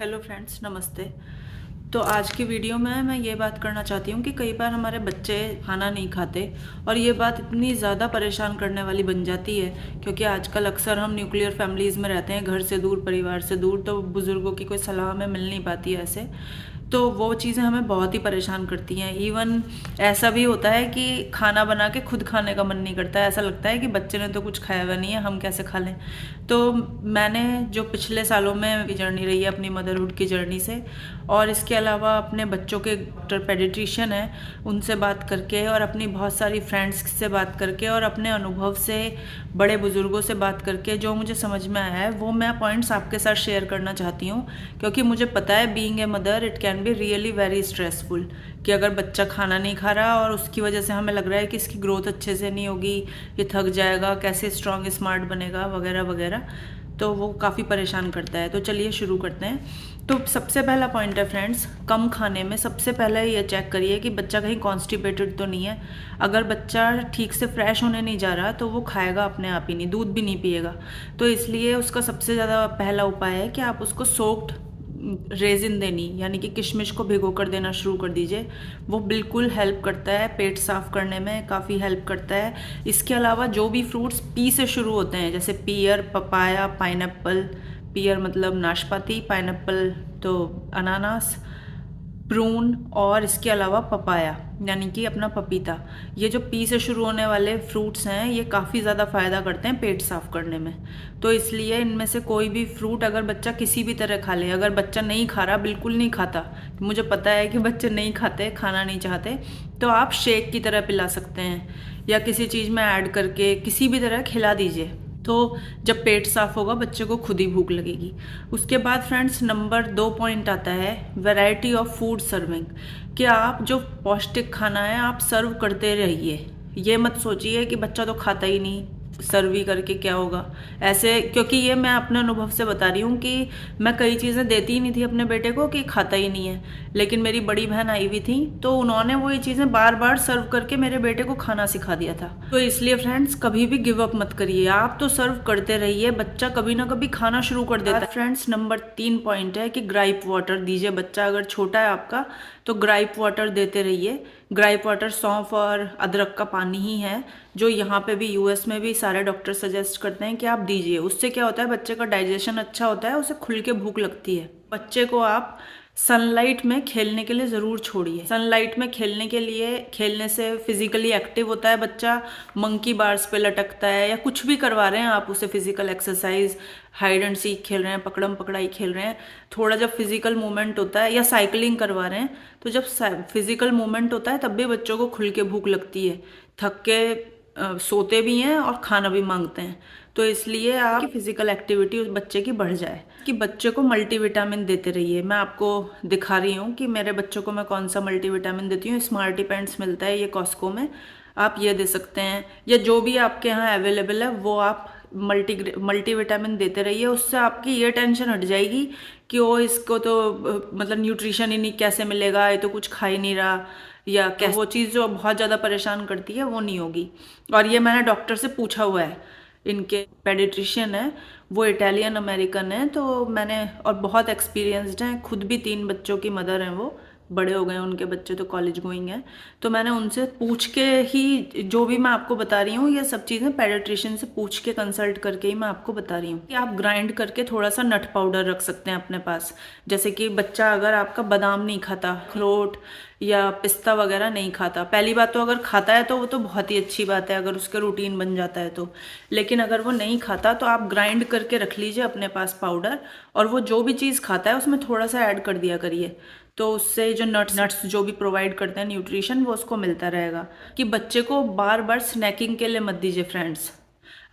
Hello friends, नमस्ते। तो आज की वीडियो में मैं ये बात करना चाहती हूँ कि कई बार हमारे बच्चे खाना नहीं खाते और ये बात इतनी ज़्यादा परेशान करने वाली बन जाती है, क्योंकि आजकल अक्सर हम न्यूक्लियर फैमिलीज़ में रहते हैं, घर से दूर, परिवार से दूर, तो बुज़ुर्गों की कोई सलाह हमें मिल नहीं पाती है ऐसे। तो वो चीज़ें हमें बहुत ही परेशान करती हैं। इवन ऐसा भी होता है कि खाना बना के खुद खाने का मन नहीं करता है, ऐसा लगता है कि बच्चे ने तो कुछ खाया हुआ नहीं है, हम कैसे खा लें। तो मैंने जो पिछले सालों में की जर्नी रही है अपनी मदरहुड की जर्नी से, और इसके अलावा अपने बच्चों के डॉक्टर पेडिट्रिशियन हैं उनसे बात करके, और अपनी बहुत सारी फ्रेंड्स से बात करके, और अपने अनुभव से बड़े बुज़ुर्गों से बात करके जो मुझे समझ में आया है वो मैं पॉइंट्स आपके साथ शेयर करना चाहती हूँ। क्योंकि मुझे पता है being a mother it can be really very stressful, कि अगर बच्चा खाना नहीं खा रहा और उसकी वजह से हमें लग रहा है कि इसकी ग्रोथ अच्छे से नहीं होगी, ये थक जाएगा, कैसे स्ट्रॉन्ग स्मार्ट बनेगा वगैरह वगैरह, तो वो काफ़ी परेशान करता है। तो चलिए शुरू करते हैं। तो सबसे पहला पॉइंट है फ्रेंड्स, कम खाने में सबसे पहले ये चेक करिए कि बच्चा कहीं कॉन्स्टिपेटेड तो नहीं है। अगर बच्चा ठीक से फ्रेश होने नहीं जा रहा तो वो खाएगा अपने आप ही नहीं, दूध भी नहीं पिएगा। तो इसलिए उसका सबसे ज़्यादा पहला उपाय है कि आप उसको सोक्ड रेजिन देनी, यानी कि किशमिश को भिगो कर देना शुरू कर दीजिए। वो बिल्कुल हेल्प करता है, पेट साफ करने में काफ़ी हेल्प करता है। इसके अलावा जो भी फ्रूट्स पी से शुरू होते हैं, जैसे पियर, पपाया, पाइनएप्पल, पियर मतलब नाशपाती, पाइनएप्पल तो अनानास, प्रून, और इसके अलावा पपाया यानी कि अपना पपीता, ये जो पी से शुरू होने वाले फ्रूट्स हैं ये काफ़ी ज़्यादा फ़ायदा करते हैं पेट साफ करने में। तो इसलिए इनमें से कोई भी फ्रूट अगर बच्चा किसी भी तरह खा ले, अगर बच्चा नहीं खा रहा, बिल्कुल नहीं खाता, मुझे पता है कि बच्चे नहीं खाते, खाना नहीं चाहते, तो आप शेक की तरह पिला सकते हैं या किसी चीज़ में ऐड करके किसी भी तरह खिला दीजिए। तो जब पेट साफ होगा बच्चे को खुद ही भूख लगेगी। उसके बाद फ्रेंड्स नंबर 2 पॉइंट आता है वैरायटी ऑफ फूड सर्विंग, कि आप जो पौष्टिक खाना है आप सर्व करते रहिए। ये मत सोचिए कि बच्चा तो खाता ही नहीं, सर्व ही करके क्या होगा ऐसे, क्योंकि ये मैं अपने अनुभव से बता रही हूँ कि मैं कई चीज़ें देती ही नहीं थी अपने बेटे को कि खाता ही नहीं है, लेकिन मेरी बड़ी बहन आई हुई थी तो उन्होंने वो ये चीज़ें बार बार सर्व करके मेरे बेटे को खाना सिखा दिया था। तो इसलिए फ्रेंड्स कभी भी गिव अप मत करिए, आप तो सर्व करते रहिए, बच्चा कभी ना कभी खाना शुरू कर देता है। फ्रेंड्स नंबर 3 पॉइंट है कि ग्राइप वाटर दीजिए। बच्चा अगर छोटा है आपका तो ग्राइप वाटर देते रहिए। ग्राइप वाटर सौंफ और अदरक का पानी ही है, जो यहाँ पे भी यूएस में भी सारे डॉक्टर सजेस्ट करते हैं कि आप दीजिए। उससे क्या होता है, बच्चे का डाइजेशन अच्छा होता है, उसे खुल के भूख लगती है। बच्चे को आप सनलाइट में खेलने के लिए ज़रूर छोड़िए। सनलाइट में खेलने के लिए, खेलने से फिजिकली एक्टिव होता है बच्चा, मंकी बार्स पे लटकता है, या कुछ भी करवा रहे हैं आप उसे, physical exercise, hide and seek खेल रहे हैं, पकड़म पकड़ाई खेल रहे हैं, थोड़ा जब फिजिकल मूवमेंट होता है, या साइकिलिंग करवा रहे हैं, तो जब फिजिकल मूवमेंट होता है तब भी बच्चों को खुल के भूख लगती है, थक के सोते भी हैं और खाना भी मांगते हैं। तो इसलिए आप फिजिकल एक्टिविटी उस बच्चे की बढ़ जाए, कि बच्चे को मल्टीविटामिन देते रहिए। मैं आपको दिखा रही हूँ कि मेरे बच्चों को मैं कौन सा मल्टीविटामिन देती हूँ। स्मार्टी पैंट्स मिलता है ये कॉस्को में, आप ये दे सकते हैं, या जो भी आपके यहाँ अवेलेबल है वो आप मल्टीविटामिन देते रहिए। उससे आपकी ये टेंशन हट जाएगी कि ओ इसको तो मतलब न्यूट्रिशन ही नहीं, कैसे मिलेगा, ये तो कुछ खा ही नहीं रहा, या कैसे, वो चीज़ जो बहुत ज़्यादा परेशान करती है वो नहीं होगी। और ये मैंने डॉक्टर से पूछा हुआ है, इनके पेडिट्रिशियन है, वो इटालियन अमेरिकन है, तो मैंने, और बहुत एक्सपीरियंस्ड हैं, खुद भी 3 बच्चों की मदर हैं, वो बड़े हो गए हैं, उनके बच्चे तो कॉलेज गोइंग हैं। तो मैंने उनसे पूछ के ही जो भी मैं आपको बता रही हूँ, ये सब चीज़ें पेडिट्रिशियन से पूछ के कंसल्ट करके ही मैं आपको बता रही हूँ। कि आप ग्राइंड करके थोड़ा सा नट पाउडर रख सकते हैं अपने पास, जैसे कि बच्चा अगर आपका बादाम नहीं खाता, अखरोट या पिस्ता वगैरह नहीं खाता, पहली बात तो अगर खाता है तो वो तो बहुत ही अच्छी बात है, अगर उसका रूटीन बन जाता है तो, लेकिन अगर वो नहीं खाता तो आप ग्राइंड करके रख लीजिए अपने पास पाउडर, और वो जो भी चीज़ खाता है उसमें थोड़ा सा ऐड कर दिया करिए, तो उससे जो नट्स जो भी प्रोवाइड करते हैं न्यूट्रिशन, वो उसको मिलता रहेगा। कि बच्चे को बार बार स्नैकिंग के लिए मत दीजिए फ्रेंड्स।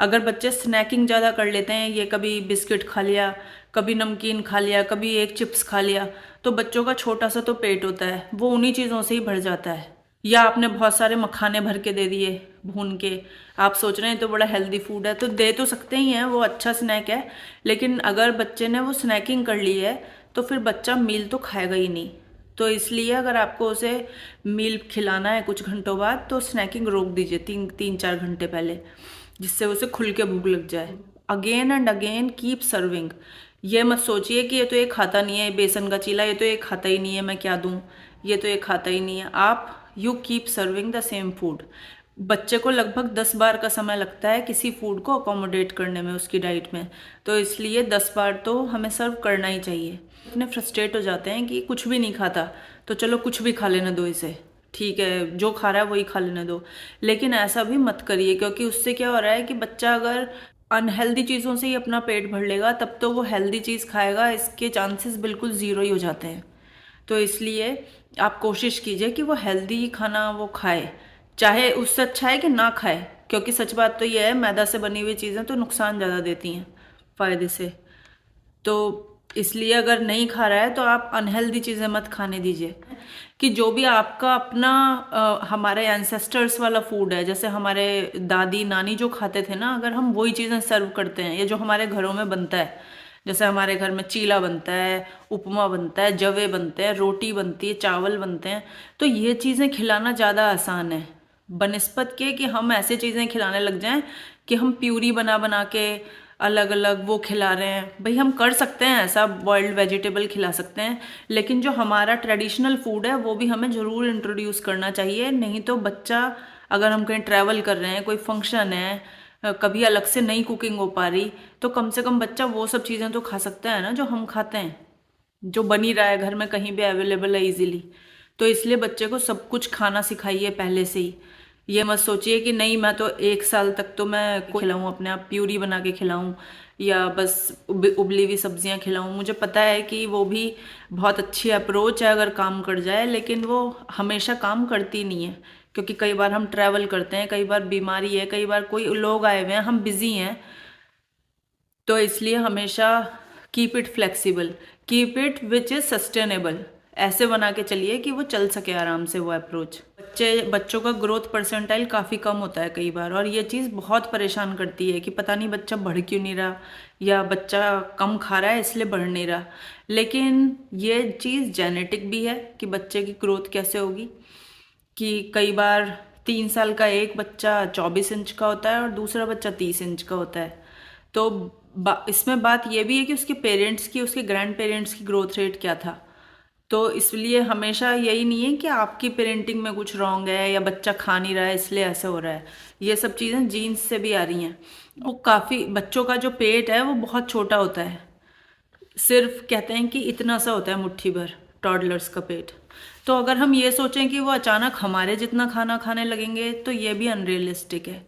अगर बच्चे स्नैकिंग ज़्यादा कर लेते हैं, ये कभी बिस्किट खा लिया, कभी नमकीन खा लिया, कभी एक चिप्स खा लिया, तो बच्चों का छोटा सा तो पेट होता है, वो उन्हीं चीज़ों से ही भर जाता है। या आपने बहुत सारे मखाने भर के दे दिए भून के, आप सोच रहे हैं तो बड़ा हेल्दी फूड है, तो दे तो सकते ही हैं, वो अच्छा स्नैक है, लेकिन अगर बच्चे ने वो स्नैकिंग कर ली है तो फिर बच्चा मील तो खाएगा ही नहीं। तो इसलिए अगर आपको उसे मील खिलाना है कुछ घंटों बाद, तो स्नैकिंग रोक दीजिए 3-4 घंटे पहले, जिससे उसे खुल के भूख लग जाए। Again and again keep serving, ये मत सोचिए कि ये तो ये खाता नहीं है, बेसन का चीला ये तो ये खाता ही नहीं है, मैं क्या दूं, ये तो ये खाता ही नहीं है। आप you keep serving the same food. बच्चे को लगभग 10 बार का समय लगता है किसी फूड को अकोमोडेट करने में, उसकी डाइट में। तो इसलिए 10 बार तो हमें सर्व करना ही चाहिए। इतने फ्रस्ट्रेट हो जाते हैं कि कुछ भी नहीं खाता, तो चलो कुछ भी खा लेने दो इसे, ठीक है जो खा रहा है वही खा लेने दो। लेकिन ऐसा भी मत करिए, क्योंकि उससे क्या हो रहा है कि बच्चा अगर अनहेल्दी चीज़ों से ही अपना पेट भर लेगा, तब तो वो हेल्दी चीज़ खाएगा, इसके चांसेस बिल्कुल ज़ीरो ही हो जाते हैं। तो इसलिए आप कोशिश कीजिए कि वो हेल्दी खाना वो खाए, चाहे उससे अच्छा है कि ना खाए, क्योंकि सच बात तो ये है, मैदा से बनी हुई चीज़ें तो नुकसान ज़्यादा देती हैं फ़ायदे से। तो इसलिए अगर नहीं खा रहा है तो आप अनहेल्दी चीज़ें मत खाने दीजिए। कि जो भी आपका अपना हमारे एंसेस्टर्स वाला फूड है, जैसे हमारे दादी नानी जो खाते थे ना, अगर हम वही चीज़ें सर्व करते हैं, या जो हमारे घरों में बनता है, जैसे हमारे घर में चीला बनता है, उपमा बनता है, जवे बनते हैं, रोटी बनती है, चावल बनते हैं, तो ये चीज़ें खिलाना ज़्यादा आसान है बनिस्पत के कि हम ऐसे चीज़ें खिलाने लग जाएं कि हम प्यूरी बना बना के अलग अलग वो खिला रहे हैं। भाई हम कर सकते हैं ऐसा, बॉइल्ड वेजिटेबल खिला सकते हैं, लेकिन जो हमारा ट्रेडिशनल फूड है वो भी हमें ज़रूर इंट्रोड्यूस करना चाहिए। नहीं तो बच्चा, अगर हम कहीं ट्रैवल कर रहे हैं, कोई फंक्शन है, कभी अलग से नई कुकिंग हो पा रही, तो कम से कम बच्चा वो सब चीज़ें तो खा सकता है ना जो हम खाते हैं, जो बनी रहा है घर में, कहीं भी अवेलेबल है इजीली। तो इसलिए बच्चे को सब कुछ खाना सिखाइए पहले से ही। ये मत सोचिए कि नहीं मैं तो 1 साल तक तो मैं खिलाऊं, अपने आप प्यूरी बना के खिलाऊं, या बस उबली हुई सब्जियां खिलाऊं। मुझे पता है कि वो भी बहुत अच्छी अप्रोच है अगर काम कर जाए, लेकिन वो हमेशा काम करती नहीं है, क्योंकि कई बार हम ट्रैवल करते हैं, कई बार बीमारी है, कई बार कोई लोग आए हुए हैं, हम बिजी हैं। तो इसलिए हमेशा keep it flexible, keep it which is sustainable. ऐसे बना के चलिए कि वो चल सके आराम से वो अप्रोच। बच्चों का ग्रोथ परसेंटाइल काफ़ी कम होता है कई बार, और ये चीज़ बहुत परेशान करती है कि पता नहीं बच्चा बढ़ क्यों नहीं रहा, या बच्चा कम खा रहा है इसलिए बढ़ नहीं रहा। लेकिन ये चीज़ जेनेटिक भी है कि बच्चे की ग्रोथ कैसे होगी। कि कई बार 3 साल का एक बच्चा 24 इंच का होता है और दूसरा बच्चा 30 इंच का होता है। तो इसमें बात यह भी है कि उसके पेरेंट्स की, उसके ग्रैंड पेरेंट्स की ग्रोथ रेट क्या था। तो इसलिए हमेशा यही नहीं है कि आपकी पेरेंटिंग में कुछ रॉन्ग है या बच्चा खा नहीं रहा है इसलिए ऐसा हो रहा है। ये सब चीज़ें जीन्स से भी आ रही हैं। वो काफ़ी बच्चों का जो पेट है वो बहुत छोटा होता है, सिर्फ कहते हैं कि इतना सा होता है, मुट्ठी भर, टॉडलर्स का पेट। तो अगर हम ये सोचें कि वो अचानक हमारे जितना खाना खाने लगेंगे तो ये भी अनरियलिस्टिक है,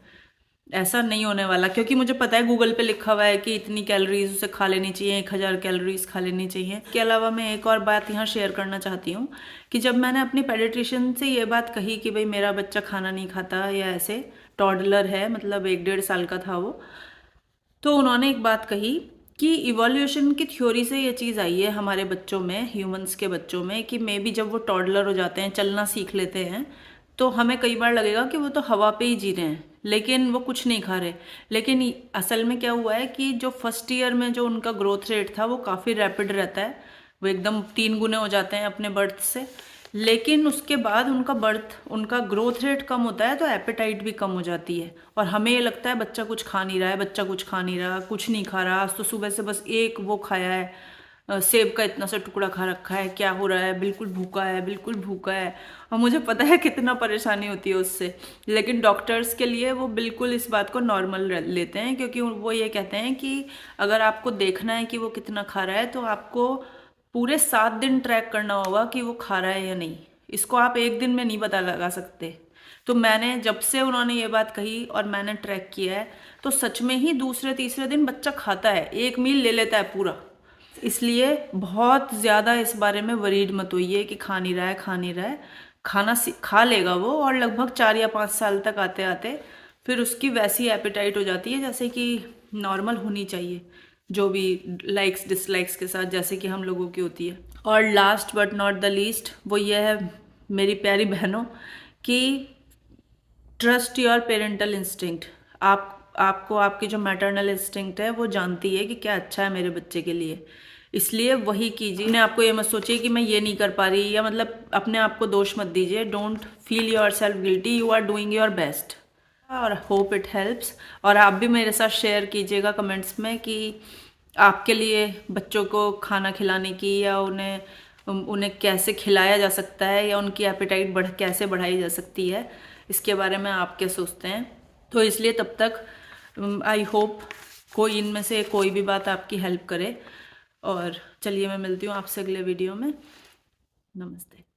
ऐसा नहीं होने वाला। क्योंकि मुझे पता है गूगल पे लिखा हुआ है कि इतनी कैलोरीज उसे खा लेनी चाहिए, 1000 कैलोरीज खा लेनी चाहिए। इसके अलावा मैं एक और बात यहाँ शेयर करना चाहती हूँ कि जब मैंने अपनी पेडिट्रिशियन से ये बात कही कि भाई मेरा बच्चा खाना नहीं खाता, या ऐसे टॉडलर है, मतलब 1-1.5 साल का था वो, तो उन्होंने एक बात कही कि इवोल्यूशन की थ्योरी से ये चीज़ आई है हमारे बच्चों में, ह्यूमंस के बच्चों में, कि मे बी जब वो टॉडलर हो जाते हैं, चलना सीख लेते हैं, तो हमें कई बार लगेगा कि वो तो हवा पे ही जी रहे हैं, लेकिन वो कुछ नहीं खा रहे। लेकिन असल में क्या हुआ है कि जो फर्स्ट ईयर में जो उनका ग्रोथ रेट था वो काफ़ी रैपिड रहता है, वो एकदम 3 गुने हो जाते हैं अपने बर्थ से। लेकिन उसके बाद उनका ग्रोथ रेट कम होता है, तो एपेटाइट भी कम हो जाती है, और हमें ये लगता है बच्चा कुछ खा नहीं रहा है, बच्चा कुछ खा नहीं रहा, कुछ नहीं खा रहा, आज तो सुबह से बस एक वो खाया है, सेब का इतना सा टुकड़ा खा रखा है, क्या हो रहा है, बिल्कुल भूखा है, बिल्कुल भूखा है। और मुझे पता है कितना परेशानी होती है उससे, लेकिन डॉक्टर्स के लिए वो बिल्कुल इस बात को नॉर्मल लेते हैं, क्योंकि वो ये कहते हैं कि अगर आपको देखना है कि वो कितना खा रहा है तो आपको पूरे 7 दिन ट्रैक करना होगा कि वो खा रहा है या नहीं। इसको आप एक दिन में नहीं पता लगा सकते। तो मैंने जब से उन्होंने ये बात कही और मैंने ट्रैक किया है, तो सच में ही दूसरे तीसरे दिन बच्चा खाता है, 1 मील ले लेता है पूरा। इसलिए बहुत ज़्यादा इस बारे में वरीड मत होइए कि खा नहीं रहा है, खा नहीं रहा है। खा लेगा वो, और लगभग 4 या 5 साल तक आते आते फिर उसकी वैसी एपेटाइट हो जाती है जैसे कि नॉर्मल होनी चाहिए, जो भी लाइक्स डिसलाइक्स के साथ जैसे कि हम लोगों की होती है। और last but not the least वो ये है मेरी प्यारी बहनों कि ट्रस्ट योर पेरेंटल इंस्टिंक्ट। आपको आपकी जो मैटरनल इंस्टिंक्ट है वो जानती है कि क्या अच्छा है मेरे बच्चे के लिए, इसलिए वही कीजिए। अपने आपको ये मत सोचिए कि मैं ये नहीं कर पा रही, या मतलब अपने आप को दोष मत दीजिए। Don't feel yourself guilty, you are doing your best, और होप इट हेल्प्स। और आप भी मेरे साथ शेयर कीजिएगा कमेंट्स में कि आपके लिए बच्चों को खाना खिलाने की, या उन्हें कैसे खिलाया जा सकता है, या उनकी एपेटाइट कैसे बढ़ाई जा सकती है, इसके बारे में आप क्या सोचते हैं। तो इसलिए तब तक आई होप कोई इनमें से कोई भी बात आपकी हेल्प करे। और चलिए मैं मिलती हूँ आपसे अगले वीडियो में। नमस्ते।